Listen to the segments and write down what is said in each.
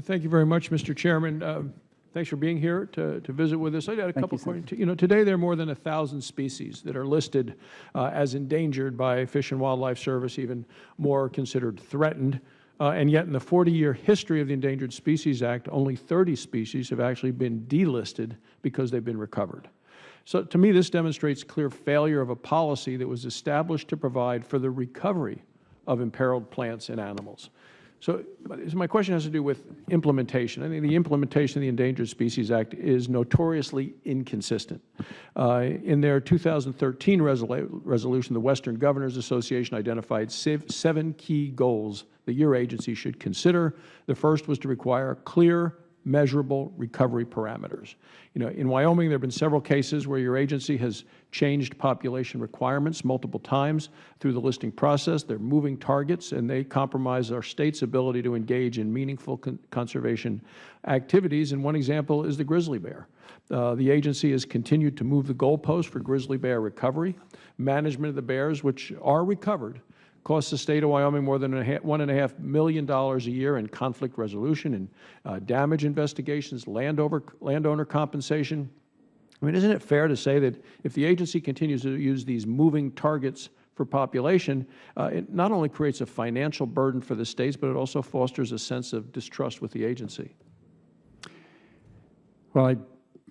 Thank you very much, Mr. Chairman. Thanks for being here to visit with us. I got a couple of questions. Today there are more than 1,000 species that are listed as endangered by Fish and Wildlife Service, even more considered threatened. And yet in the 40-year history of the Endangered Species Act, only 30 species have actually been delisted because they've been recovered. So to me, this demonstrates clear failure of a policy that was established to provide for the recovery of imperiled plants and animals. So my question has to do with implementation. I think the implementation of the Endangered Species Act is notoriously inconsistent. In their 2013 resolution, the Western Governors Association identified 7 key goals that your agency should consider. The first was to require clear, measurable recovery parameters. In Wyoming, there have been several cases where your agency has changed population requirements multiple times through the listing process. They're moving targets, and they compromise our state's ability to engage in meaningful conservation activities. And one example is the grizzly bear. The agency has continued to move the goalpost for grizzly bear recovery. Management of the bears, which are recovered, costs the state of Wyoming more than $1.5 million a year in conflict resolution and damage investigations, landowner compensation. I mean, isn't it fair to say that if the agency continues to use these moving targets for population, it not only creates a financial burden for the states, but it also fosters a sense of distrust with the agency? Well, it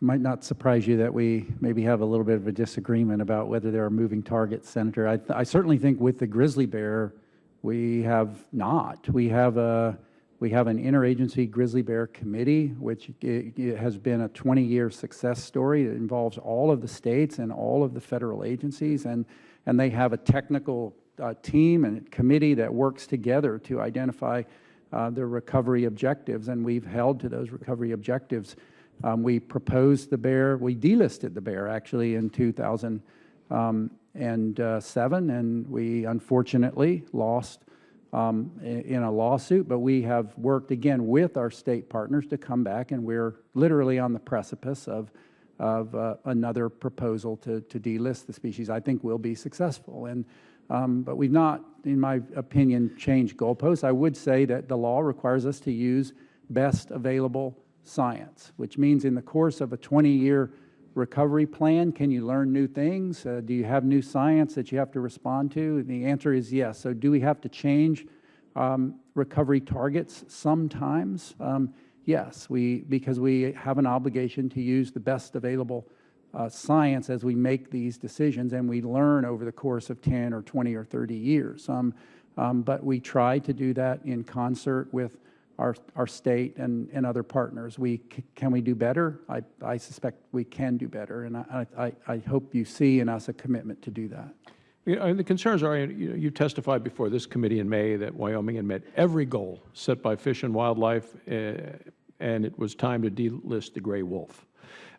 might not surprise you that we maybe have a little bit of a disagreement about whether there are moving targets, Senator. I certainly think with the grizzly bear, we have not. We have an interagency grizzly bear committee, which it has been a 20-year success story. It involves all of the states and all of the federal agencies, and they have a technical team and committee that works together to identify the recovery objectives, and we've held to those recovery objectives. We proposed the bear, we delisted the bear actually in 2007, and we unfortunately lost in a lawsuit, but we have worked again with our state partners to come back, and we're literally on the precipice of another proposal to delist the species. I think we'll be successful, but we've not, in my opinion, changed goalposts. I would say that the law requires us to use best available science, which means in the course of a 20-year recovery plan, can you learn new things? Do you have new science that you have to respond to? And the answer is yes. So do we have to change recovery targets sometimes? Yes, because we have an obligation to use the best available science as we make these decisions, and we learn over the course of 10 or 20 or 30 years. But we try to do that in concert with our state and other partners. Can we do better? I suspect we can do better, and I hope you see in us a commitment to do that. The concerns are, you testified before this committee in May that Wyoming had met every goal set by Fish and Wildlife, and it was time to delist the gray wolf.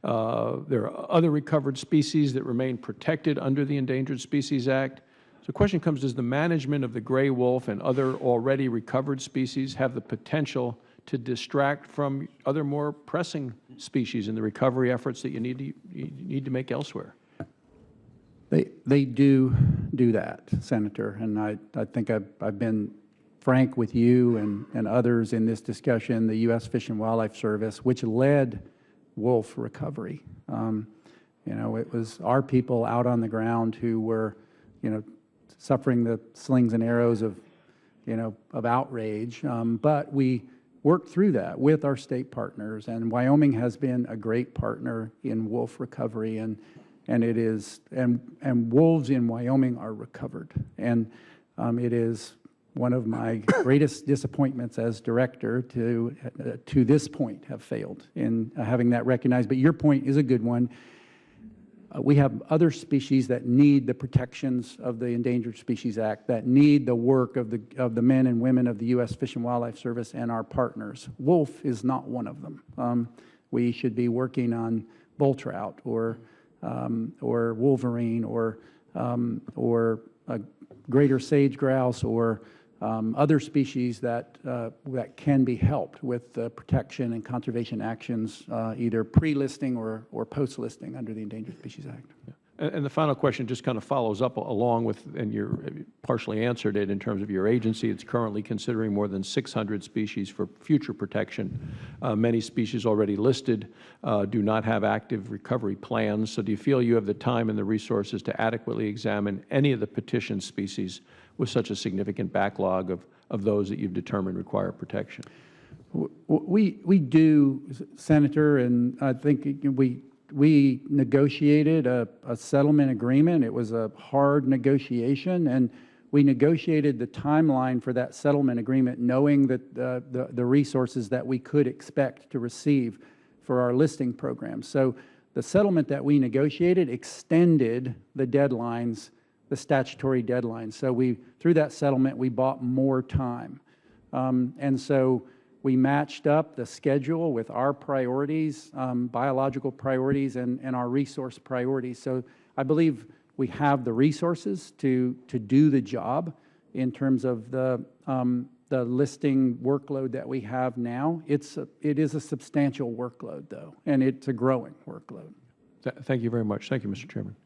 There are other recovered species that remain protected under the Endangered Species Act. So the question comes, does the management of the gray wolf and other already recovered species have the potential to distract from other more pressing species in the recovery efforts that you need to make elsewhere? They do that, Senator, and I think I've been frank with you and others in this discussion. The U.S. Fish and Wildlife Service, which led wolf recovery, it was our people out on the ground who were, suffering the slings and arrows of outrage. But we worked through that with our state partners, and Wyoming has been a great partner in wolf recovery, and wolves in Wyoming are recovered. And it is one of my greatest disappointments as director to this point have failed in having that recognized. But your point is a good one. We have other species that need the protections of the Endangered Species Act, that need the work of the men and women of the U.S. Fish and Wildlife Service and our partners. Wolf is not one of them. We should be working on bull trout or wolverine or greater sage grouse or other species that can be helped with protection and conservation actions, either pre-listing or post-listing under the Endangered Species Act. Yeah. And the final question just kind of follows up along with, and you partially answered it in terms of your agency. It's currently considering more than 600 species for future protection. Many species already listed do not have active recovery plans. So do you feel you have the time and the resources to adequately examine any of the petitioned species with such a significant backlog of those that you've determined require protection? We do, Senator, and I think we negotiated a settlement agreement. It was a hard negotiation, and we negotiated the timeline for that settlement agreement knowing that the resources that we could expect to receive for our listing program. So the settlement that we negotiated extended the deadlines, the statutory deadlines. So through that settlement, we bought more time. And so we matched up the schedule with our priorities, biological priorities, and our resource priorities. So I believe we have the resources to do the job in terms of the listing workload that we have now. It is a substantial workload, though, and it's a growing workload. Thank you very much. Thank you, Mr. Chairman.